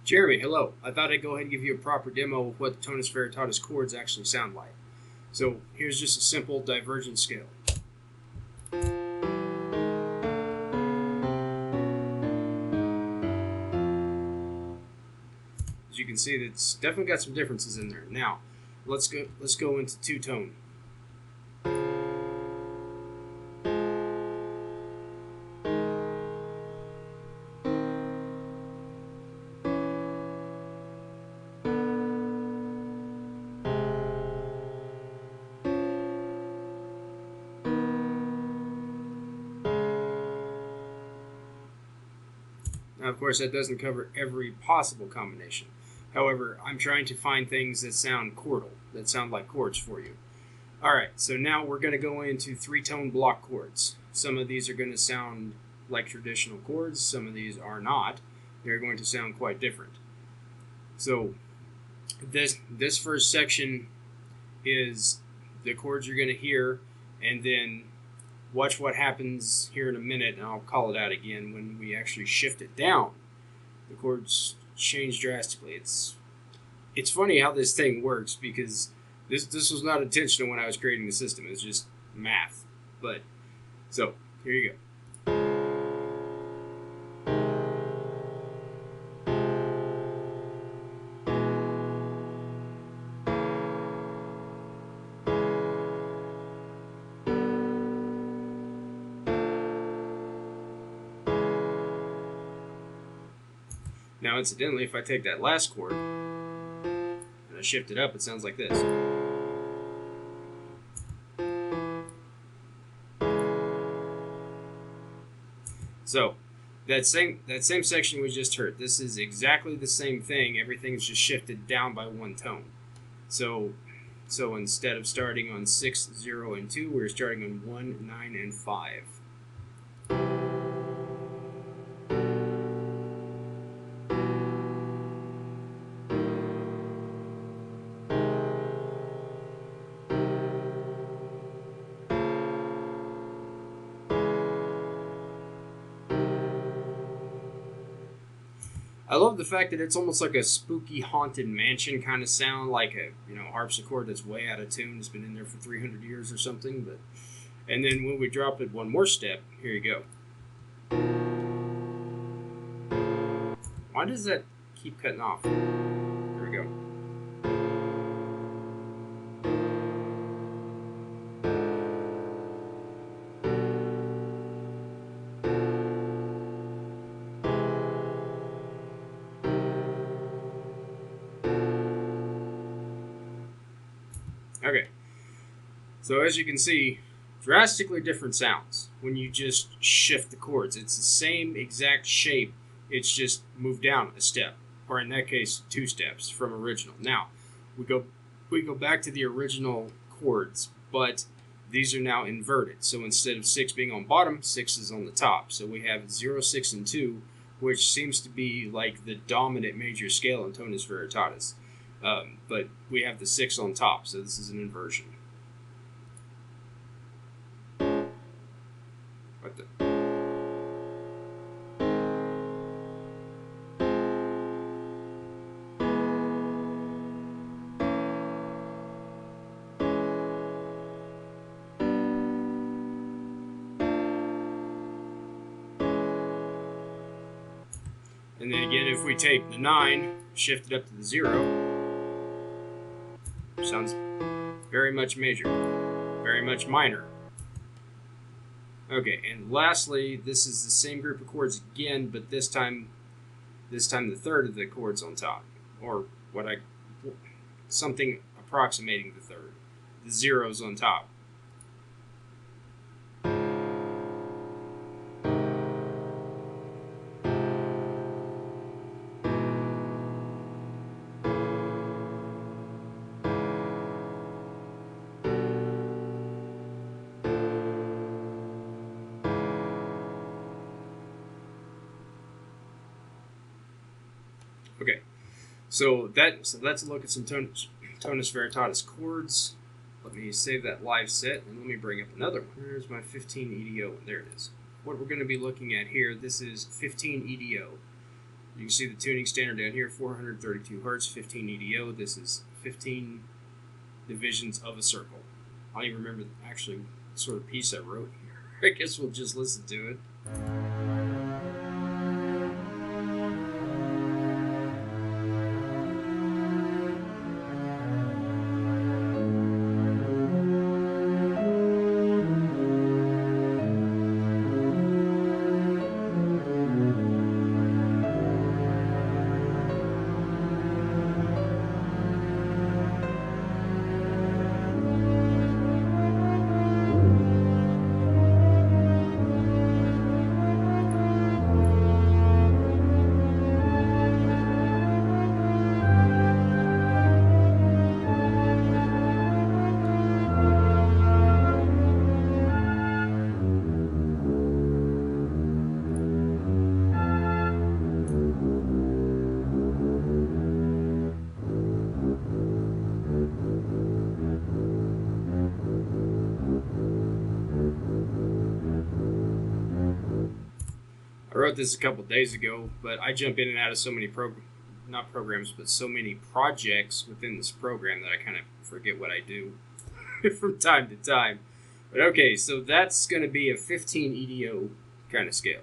Jeremy, hello. I thought I'd go ahead and give you a proper demo of what the Tonus Veritatis chords actually sound like. So here's just a simple divergent scale. As you can see, it's definitely got some differences in there. Now, let's go into two-tone. Now, of course, that doesn't cover every possible combination. However, I'm trying to find things that sound chordal, that sound like chords for you. Alright, so now we're going to go into three-tone block chords. Some of these are going to sound like traditional chords, some of these are not. They're going to sound quite different. So, this first section is the chords you're going to hear, and then watch what happens here in a minute, and I'll call it out again when we actually shift it down. The chords change drastically. It's funny how this thing works, because this was not intentional when I was creating the system. It's just math. But so here you go. Now, incidentally, if I take that last chord and I shift it up, it sounds like this. So, that same section we just heard, this is exactly the same thing. Everything's just shifted down by one tone. So instead of starting on 6, 0, and 2, we're starting on 1, 9, and 5. I love the fact that it's almost like a spooky haunted mansion kind of sound, like a harpsichord that's way out of tune. It's been in there for 300 years or something. And then when we drop it one more step, here you go. Why does that keep cutting off? There we go. Okay, so as you can see, drastically different sounds when you just shift the chords. It's the same exact shape, it's just moved down a step, or in that case, 2 steps from original. Now, we go back to the original chords, but these are now inverted. So instead of 6 being on bottom, 6 is on the top. So we have 0, 6, and 2, which seems to be like the dominant major scale in Tonus Veritatis. But we have the 6 on top, so this is an inversion. What the? And then again, if we take the 9, shift it up to the 0, sounds very much major, very much minor. Okay, and lastly, this is the same group of chords again, but this time the third of the chords on top, or something approximating the third. The 0's on top. Okay, so let's look at some Tonus Veritatis chords. Let me save that live set, and let me bring up another one. There's my 15 EDO, and there it is. What we're going to be looking at here, this is 15 EDO. You can see the tuning standard down here, 432 hertz, 15 EDO. This is 15 divisions of a circle. I don't even remember actually the sort of piece I wrote here. I guess we'll just listen to it. I wrote this a couple days ago, but I jump in and out of so many not programs, but so many projects within this program that I kind of forget what I do from time to time. But okay, so that's going to be a 15 EDO kind of scale.